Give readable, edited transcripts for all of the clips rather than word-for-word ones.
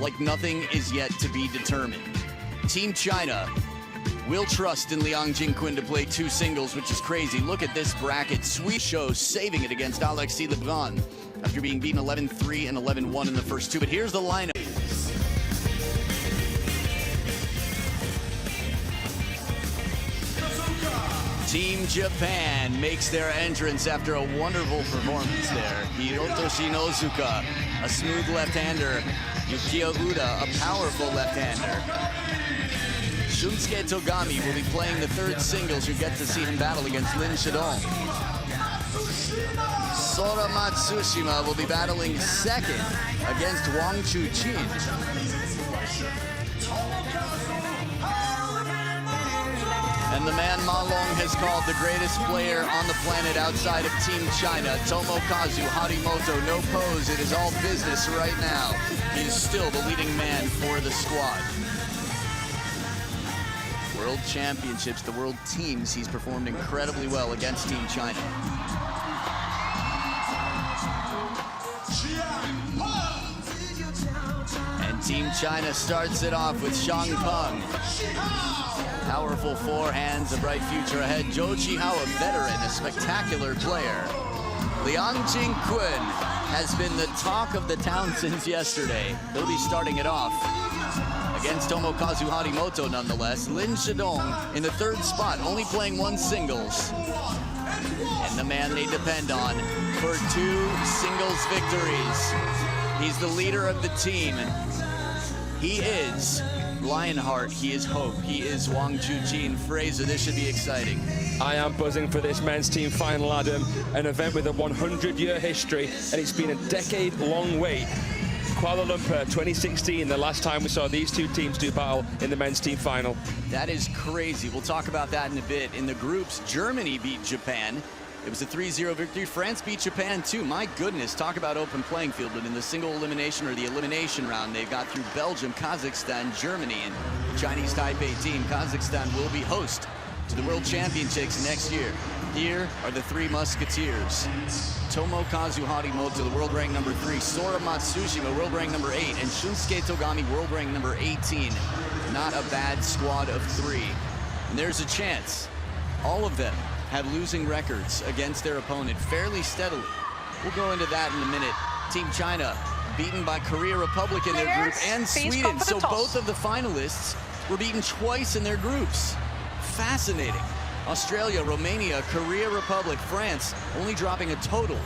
like nothing is yet to be determined. Team China will trust in Liang Jingquin to play 2 singles, which is crazy. Look at this bracket. Sweet show saving it against Alexis Lebrun after being beaten 11-3 and 11-1 in the first 2. But here's the lineup. Team Japan makes their entrance after a wonderful performance there. Hirotoshi Nozuka, a smooth left-hander. Yukio Uda, a powerful left-hander. Shunsuke Togami will be playing the 3rd singles. You get to see him battle against Lin Shidong. Sora Matsushima will be battling 2nd against Wang Chuqin. And the man Ma Long has called the greatest player on the planet outside of Team China, Tomokazu Harimoto. No pose, it is all business right now. He is still the leading man for the squad. World Championships, the world teams, he's performed incredibly well against Team China. And Team China starts it off with Shang Peng. Powerful forehands, a bright future ahead. Zhou Qihao, a veteran, a spectacular player. Liang Jingquin has been the talk of the town since yesterday. He'll be starting it off against Tomokazu Harimoto nonetheless. Lin Shidong in the 3rd spot, only playing 1 singles. And the man they depend on for 2 singles victories. He's the leader of the team. He is Lionheart, he is Hope, he is Wang Chuqin. Fraser, this should be exciting. I am buzzing for this men's team final, Adam. An event with a 100-year history, and it's been a decade-long wait. Kuala Lumpur 2016, the last time we saw these 2 teams do battle in the men's team final. That is crazy. We'll talk about that in a bit. In the groups, Germany beat Japan. It was a 3-0 victory. France beat Japan too. My goodness, talk about open playing field. But in the single elimination or the elimination round, they've got through Belgium, Kazakhstan, Germany, and the Chinese Taipei team. Kazakhstan will be host to the World Championships next year. Here are the 3 Musketeers. Tomokazu Harimoto, the world rank number 3. Sora Matsushima, world rank number 8. And Shunsuke Togami, world rank number 18. Not a bad squad of 3. And there's a chance all of them have losing records against their opponent fairly steadily. We'll go into that in a minute. Team China beaten by Korea Republic in their group and Sweden. So both of the finalists were beaten twice in their groups. Fascinating. Australia, Romania, Korea Republic, France, only dropping a total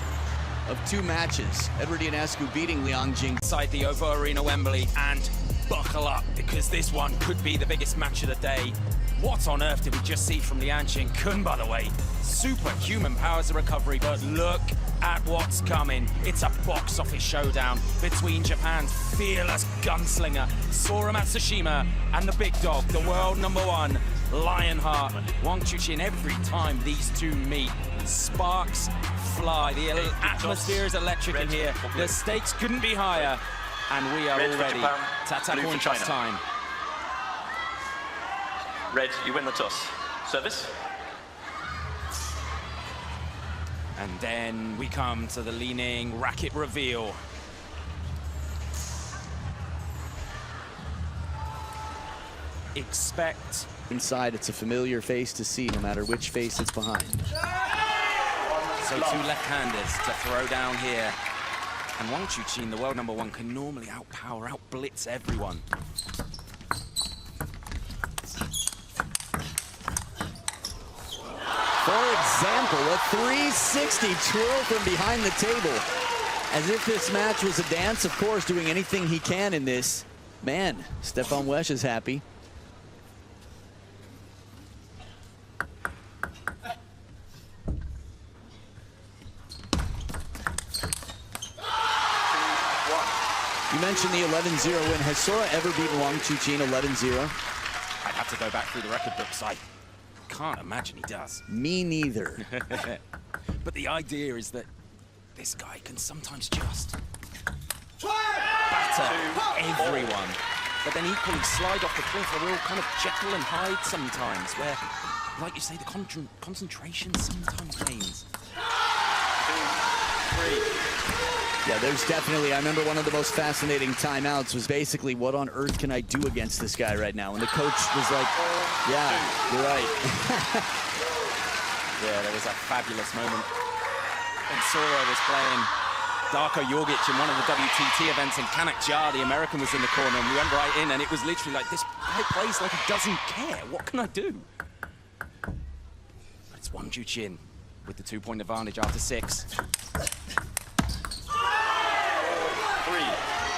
of 2 matches. Edward Ionescu beating Liang Jing. Inside the OVO Arena Wembley, and buckle up because this one could be the biggest match of the day. What on earth did we just see from Liang Jingquin, by the way? Superhuman powers of recovery, but look at what's coming. It's a box office showdown between Japan's fearless gunslinger, Sora Matsushima, and the big dog, the world number 1, Lionheart, Wang Chuqin. Every time these 2 meet, sparks fly. The atmosphere is electric in here. The stakes couldn't be higher, and we are all ready. Tata coin toss time. Red, you win the toss. Service. And then we come to the leaning racket reveal. Expect. Inside, it's a familiar face to see, no matter which face it's behind. So 2 left-handers to throw down here. And Wang Chuqin, the world number 1, can normally outpower, outblitz everyone. For example, a 360 twirl from behind the table. As if this match was a dance, of course, doing anything he can in this. Man, Stefan Wesch is happy. You mentioned the 11-0 win. Has Sora ever beaten Wang Chuqin 11-0? I'd have to go back through the record books. I can't imagine he does. Me neither. But the idea is that this guy can sometimes just batter everyone, but then equally slide off the cliff, a real kind of Jekyll and Hyde sometimes, where, like you say, the concentration sometimes wanes. 2, 3. Yeah, there's definitely, I remember one of the most fascinating timeouts was basically, what on earth can I do against this guy right now? And the coach was like, yeah, you're right. Yeah, there was a fabulous moment when Sora was playing Darko Jorgic in one of the WTT events, and Kanak Jar, the American, was in the corner, and we went right in, and it was literally like, this guy plays like he doesn't care. What can I do? It's Wang Chuqin with the 2-point advantage after 6.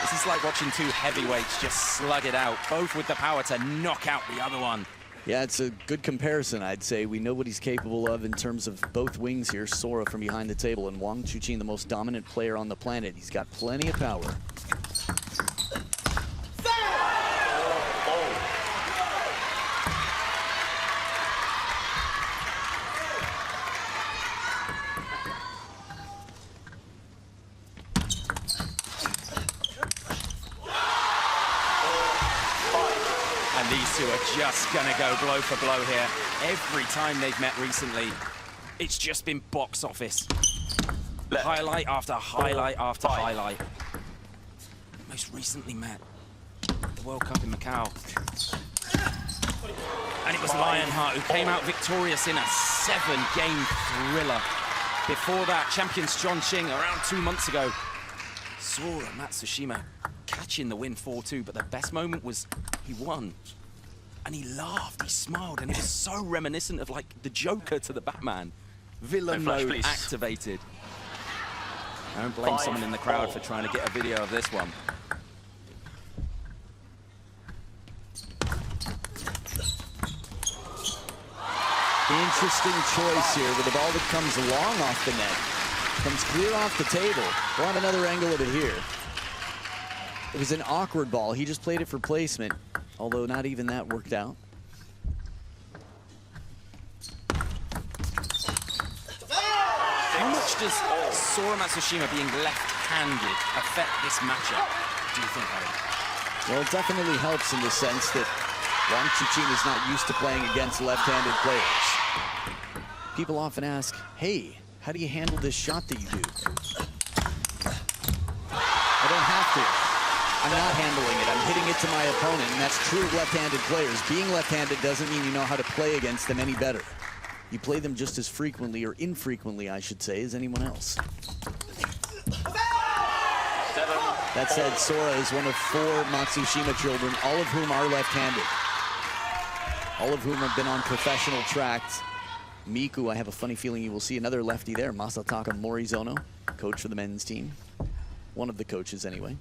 This is like watching two heavyweights just slug it out, both with the power to knock out the other one. Yeah, it's a good comparison, I'd say. We know what he's capable of in terms of both wings here. Sora from behind the table, and Wang Chuqin, the most dominant player on the planet. He's got plenty of power. And these two are just gonna go blow for blow here. Every time they've met recently, it's just been box office. Highlight after highlight after highlight. Most recently met the World Cup in Macau. And it was Lionheart who came out victorious in a 7-game thriller. Before that, champions Chongqing around 2 months ago. Sora Matsushima catching the win 4-2, but the best moment was he won. And he laughed, he smiled, and it was so reminiscent of like the Joker to the Batman. Villain mode activated. I don't blame someone in the crowd for trying to get a video of this one. Interesting choice here with the ball that comes long off the net. Comes clear off the table. We'll have another angle of it here. It was an awkward ball. He just played it for placement, although not even that worked out. How much does Sora Matsushima being left-handed affect this matchup, do you think, Adam? Well, it definitely helps in the sense that Wang Chuqin is not used to playing against left-handed players. People often ask, hey, how do you handle this shot that you do? I don't have to. I'm not handling it. I'm hitting it to my opponent, and that's true of left-handed players. Being left-handed doesn't mean you know how to play against them any better. You play them just as frequently, or infrequently, I should say, as anyone else. That said, Sora is one of 4 Matsushima children, all of whom are left-handed. All of whom have been on professional tracks. Miku, I have a funny feeling you will see another lefty there. Masataka Morizono, coach for the men's team. One of the coaches, anyway.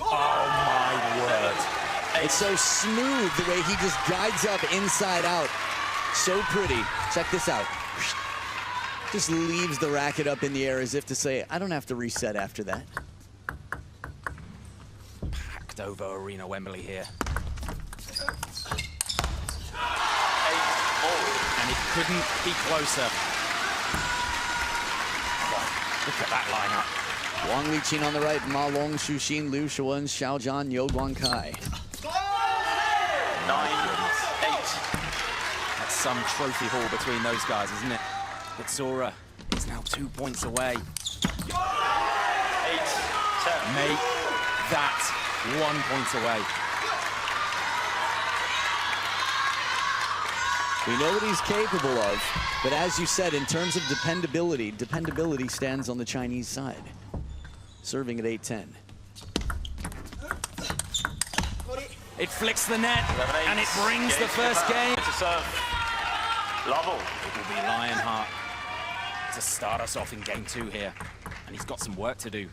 Oh my word. It's so smooth the way he just guides up inside out. So pretty. Check this out. Just leaves the racket up in the air as if to say, I don't have to reset after that. Packed over Arena Wembley here. And it couldn't be closer. Look at that lineup. Wang Liqin on the right, Ma Long, Xu Xin, Liu Shuwen, Xiao Zhan, Yo Guang Kai. 9-8. That's some trophy haul between those guys, isn't it? But Sora is now 2 points away. 8-10. Make that 1 point away. We know what he's capable of, but as you said, in terms of dependability, dependability stands on the Chinese side. Serving at 8-10. It flicks the net, and it brings the first game. To serve. Level. It will be Lionheart to start us off in game 2 here, and he's got some work to do.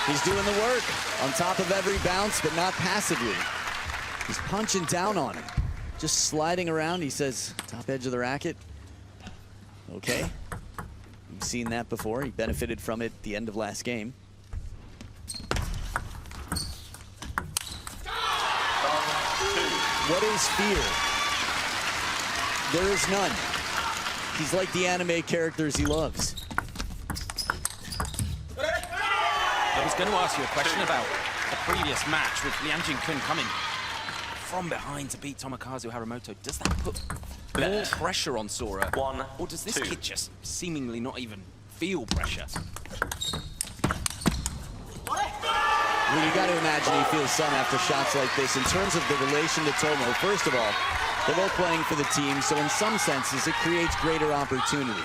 He's doing the work on top of every bounce, but not passively. He's punching down on him. Just sliding around, he says, top edge of the racket. Okay. We've seen that before. He benefited from it at the end of last game. What is fear? There is none. He's like the anime characters he loves. I was going to ask you a question about the previous match with Liang Jingkun coming from behind to beat Tomokazu Haramoto. Does that put more pressure on Sora? 1, or does this 2. kid just seemingly not even feel pressure? Well, you got to imagine he feels some after shots like this. In terms of the relation to Tomo, first of all, they're both playing for the team, so in some senses, it creates greater opportunity.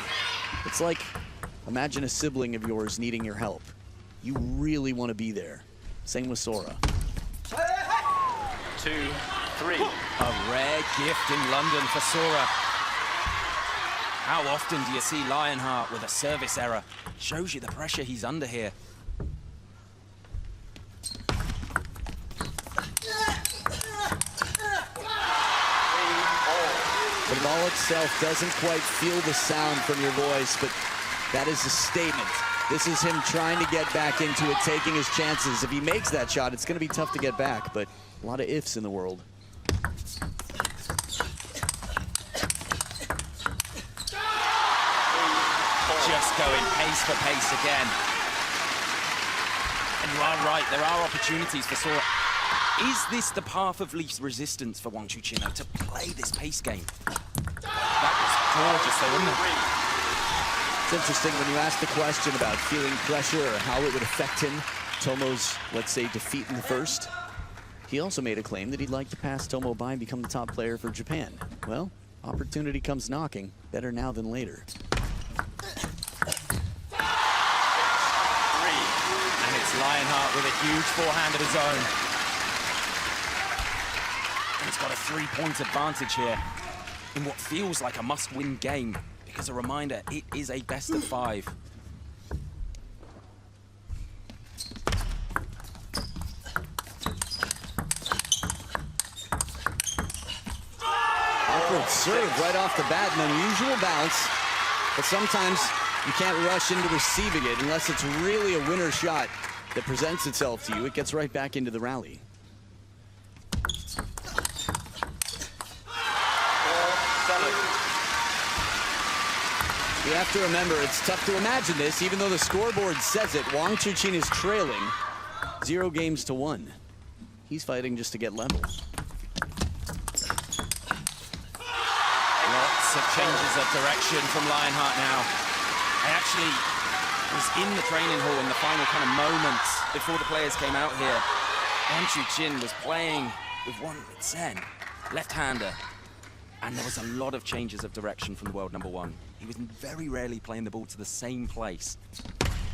It's like, imagine a sibling of yours needing your help. You really want to be there. Same with Sora. 2, 3. A rare gift in London for Sora. How often do you see Lionheart with a service error? Shows you the pressure he's under here. The ball itself doesn't quite feel the sound from your voice, but that is a statement. This is him trying to get back into it, taking his chances. If he makes that shot, it's going to be tough to get back, but a lot of ifs in the world. Just going pace for pace again. And you are right, there are opportunities for Sora. Is this the path of least resistance for Wang Chuqin to play this pace game? That was gorgeous though, wasn't it? It's interesting when you ask the question about feeling pressure or how it would affect him, Tomo's, let's say, defeat in the first. He also made a claim that he'd like to pass Tomo by and become the top player for Japan. Well, opportunity comes knocking. Better now than later. And it's Lionheart with a huge forehand of his own. He's got a 3-point advantage here in what feels like a must-win game, because a reminder, it is a best of 5. Awkward serve right off the bat, an unusual bounce, but sometimes you can't rush into receiving it unless it's really a winner shot that presents itself to you. It gets right back into the rally. You have to remember, it's tough to imagine this, even though the scoreboard says it. Wang Chuqin is trailing 0 games to 1. He's fighting just to get level. Lots of changes of direction from Lionheart now. I actually was in the training hall in the final kind of moments before the players came out here. Wang Chuqin was playing with one Sen, left-hander, and there was a lot of changes of direction from the world number 1. He was very rarely playing the ball to the same place.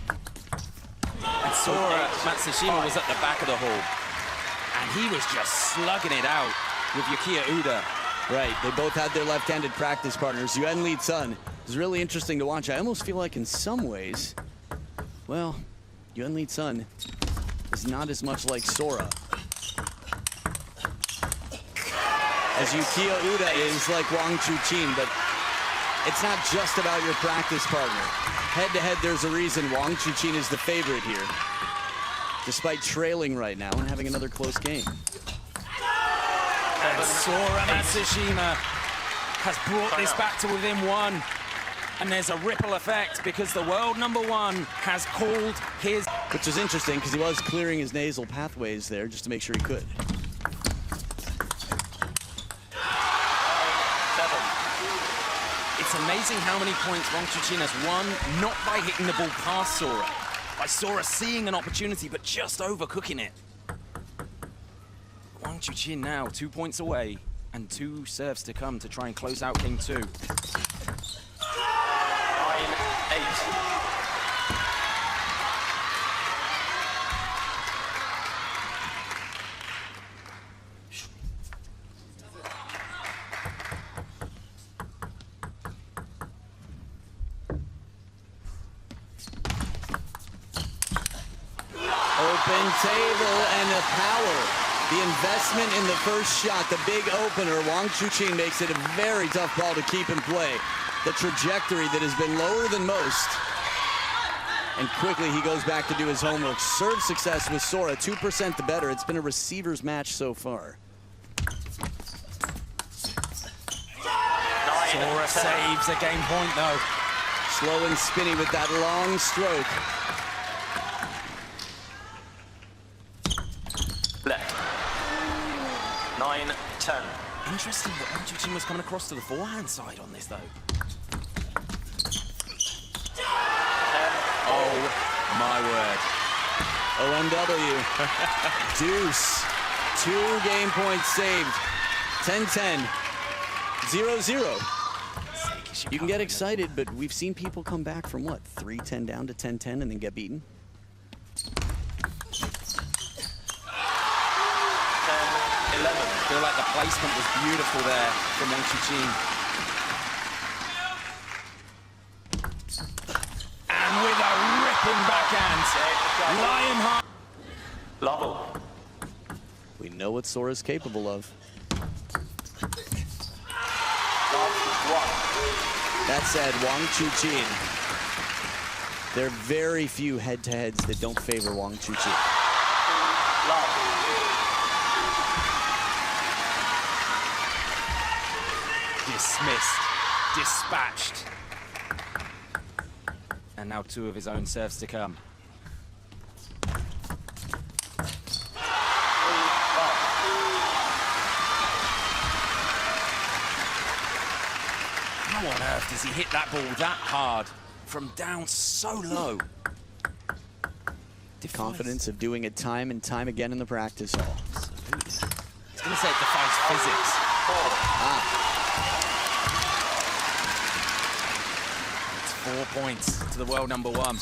And Sora Matsushima was at the back of the hall, and he was just slugging it out with Yukiya Uda. Right, they both had their left-handed practice partners. Yuan Lee Sun is really interesting to watch. I almost feel like in some ways, well, Yuan Lee Sun is not as much like Sora as Yukiya Uda is like Wang Chuqin, but it's not just about your practice partner. Head-to-head, there's a reason Wang Chuqin is the favorite here, despite trailing right now and having another close game. And Sora Matsushima has brought this back to within 1. And there's a ripple effect because the world number 1 has called his... Which is interesting because he was clearing his nasal pathways there just to make sure he could. It's amazing how many points Wang Chuqin has won, not by hitting the ball past Sora, by Sora seeing an opportunity but just overcooking it. Wang Chuqin now 2 points away and 2 serves to come to try and close out game 2. 9, 8. Open table and the power. The investment in the first shot, the big opener. Wang Chuqin makes it a very tough ball to keep in play. The trajectory that has been lower than most. And quickly he goes back to do his homework. Serve success with Sora, 2% the better. It's been a receiver's match so far. Sora saves a game point though. Slow and spinny with that long stroke. Left. 9, 10. Interesting that Wang Chuqin was coming across to the forehand side on this, though. Oh, my word. OMW. Deuce. 2 game points saved. 10-10. 0-0. You can get excited, but we've seen people come back from what? 3-10 down to 10-10 and then get beaten? 11. I feel like the placement was beautiful there from Wang Chuqin. And with a ripping backhand, Lionheart. Level. We know what Sora's capable of. That said, Wang Chuqin, there are very few head-to-heads that don't favor Wang Chuqin. Dismissed, dispatched. And now 2 of his own serves to come. How on earth does he hit that ball that hard from down so low? Confidence of doing it time and time again in the practice hall. Absolutely. I was going to say it defies physics. It's 4 points to the world number 1.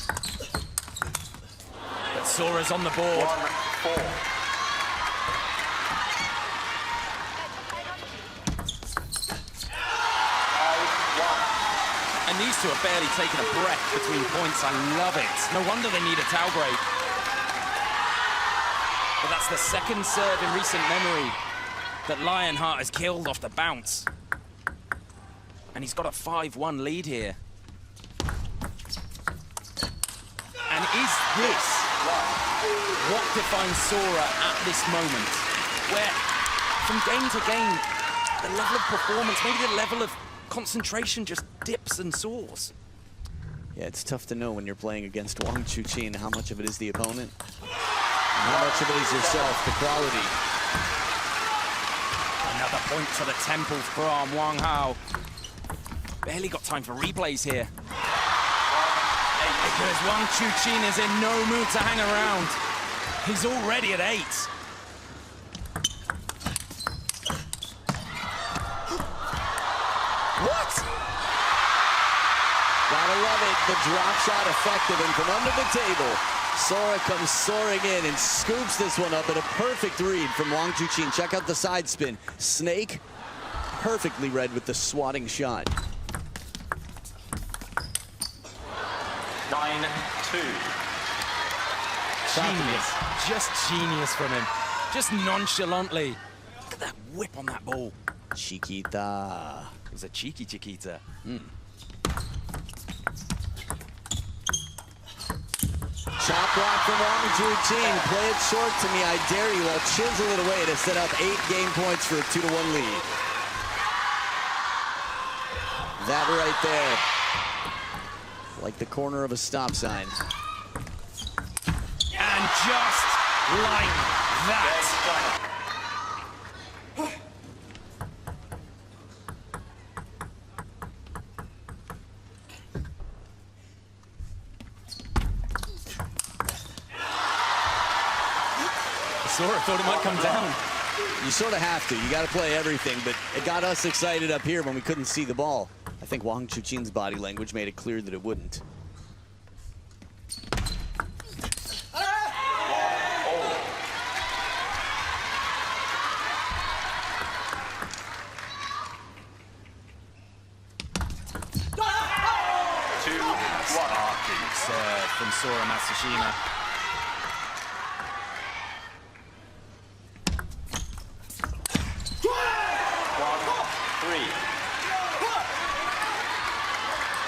But Sora's on the board. 1-4. And these two are barely taking a breath between points. I love it. No wonder they need a towel break. But that's the second serve in recent memory that Lionheart has killed off the bounce. And he's got a 5-1 lead here. And is this what defines Sora at this moment? Where, from game to game, the level of performance, maybe the level of concentration just dips and soars. Yeah, it's tough to know when you're playing against Wang Chuqin how much of it is the opponent, and how much of it is yourself, the quality. Another point for the temple from Wang Hao. Barely got time for replays here. Because Wang Chuqin is in no mood to hang around. He's already at 8. What? Gotta love it, the drop shot effective, and from under the table, Sora comes soaring in and scoops this one up at a perfect read from Wang Chuqin. Check out the side spin. Snake, perfectly read with the swatting shot. 9-2. Genius. Just genius from him. Just nonchalantly. Look at that whip on that ball. Chiquita. It was a cheeky Chiquita. Chop block from Wang Chuqin. Play it short to me, I dare you. I'll chisel it away to set up 8 game points for a 2-1 lead. That right there. Like the corner of a stop sign. And just like that. Sora thought it might come down. You sort of have to. You got to play everything, but it got us excited up here when we couldn't see the ball. I think Wang Chuqin's body language made it clear that it wouldn't. From Sora MATSUSHIMA.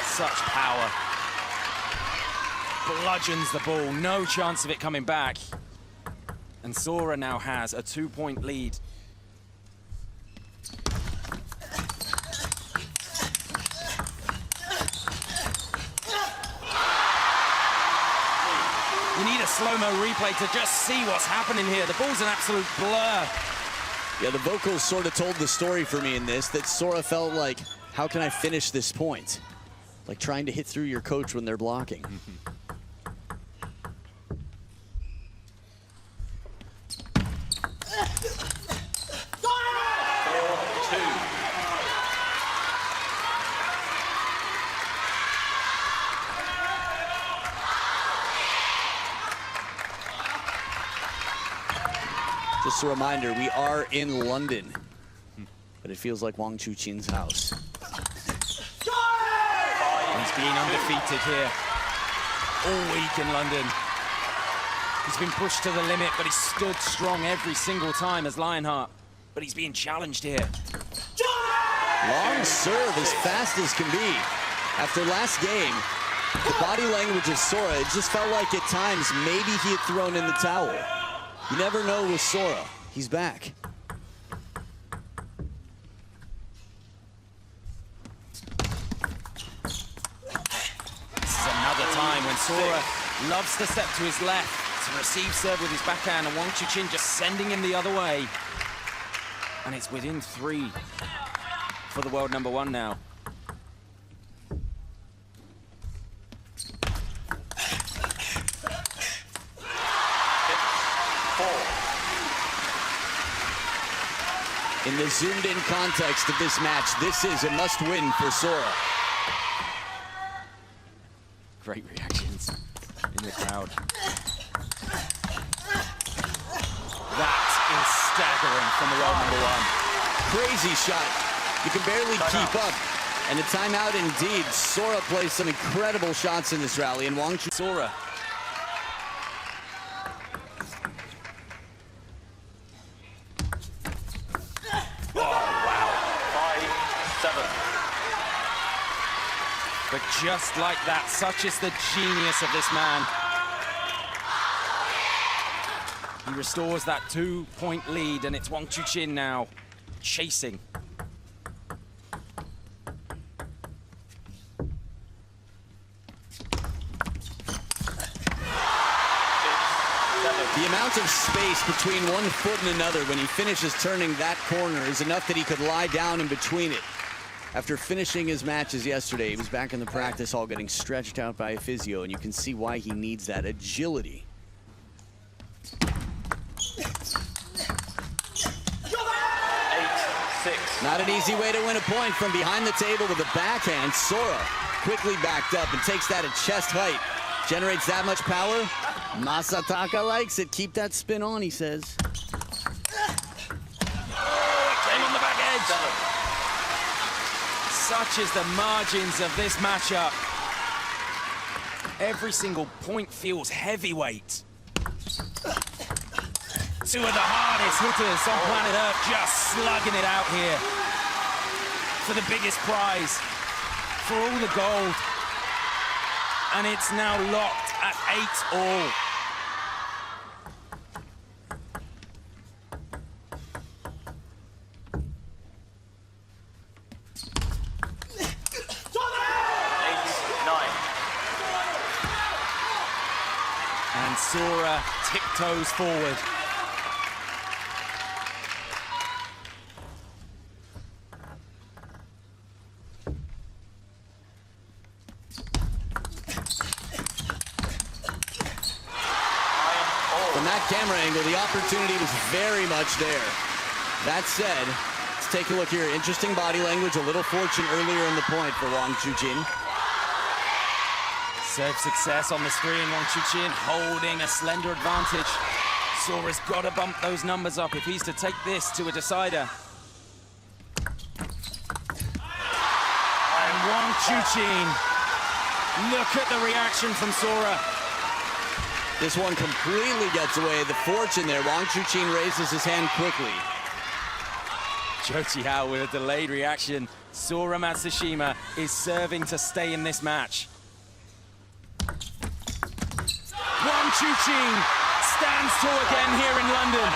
Such power. Bludgeons the ball, no chance of it coming back. And Sora now has a 2-point lead. You need a slow-mo replay to just see what's happening here. The ball's an absolute blur. Yeah, the vocals sort of told the story for me in this, that Sora felt like, how can I finish this point? Like trying to hit through your coach when they're blocking. Just a reminder, we are in London, but it feels like Wang Chuqin's house. He's being undefeated here all week in London. He's been pushed to the limit, but he's stood strong every single time as Lionheart. But he's being challenged here. Long serve as fast as can be. After last game, the body language of Sora, it just felt like at times maybe he had thrown in the towel. You never know with Sora. He's back. This is another time when Sora loves to step to his left to receive serve with his backhand, and Wang Chuqin just sending him the other way. And it's within 3 for the world #1 now. In the zoomed-in context of this match, this is a must-win for Sora. Great reactions in the crowd. That is staggering from the world #1. Crazy shot. You can barely keep up. And a timeout indeed. Sora plays some incredible shots in this rally, and Wang Chuqin. Sora. But just like that, such is the genius of this man. He restores that 2-point lead, and it's Wang Chuqin now chasing. The amount of space between one foot and another when he finishes turning that corner is enough that he could lie down in between it. After finishing his matches yesterday, he was back in the practice hall getting stretched out by a physio, and you can see why he needs that agility. Not an easy way to win a point from behind the table with a backhand. Sora quickly backed up and takes that at chest height. Generates that much power. Masataka likes it. Keep that spin on, he says. Came on the back edge. Such is the margins of this matchup. Every single point feels heavyweight. Two of the hardest hitters on planet Earth just slugging it out here for the biggest prize, for all the gold. And it's now locked at 8-all. And Sora tiptoes forward. From that camera angle, the opportunity was very much there. That said, let's take a look here. Interesting body language, a little fortune earlier in the point for Wang Chuqin. Serve success on the screen, Wang Chuqin holding a slender advantage. Sora's got to bump those numbers up if he's to take this to a decider. And Wang Chuqin, look at the reaction from Sora. This one completely gets away. The fortune there. Wang Chuqin raises his hand quickly. Joji Hao with a delayed reaction. Sora Matsushima is serving to stay in this match. Wang Chuqin stands tall again here in London.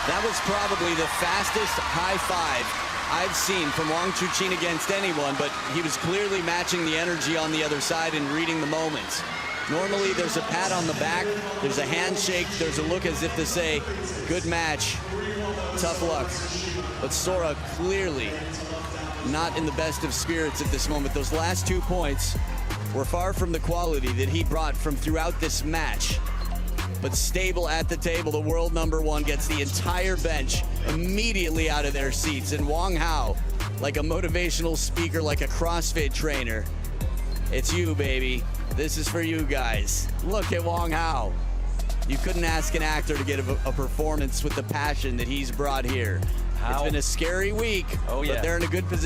That was probably the fastest high five I've seen from Wang Chuqin against anyone, but he was clearly matching the energy on the other side and reading the moment. Normally there's a pat on the back, there's a handshake, there's a look as if to say, good match, tough luck. But Sora clearly not in the best of spirits at this moment. Those last 2 points were far from the quality that he brought from throughout this match. But stable at the table, the world #1 gets the entire bench immediately out of their seats. And Wang Hao, like a motivational speaker, like a CrossFit trainer, it's you, baby. This is for you guys. Look at Wang Hao. You couldn't ask an actor to get a performance with the passion that he's brought here. It's been a scary week, Oh, yeah. but they're in a good position.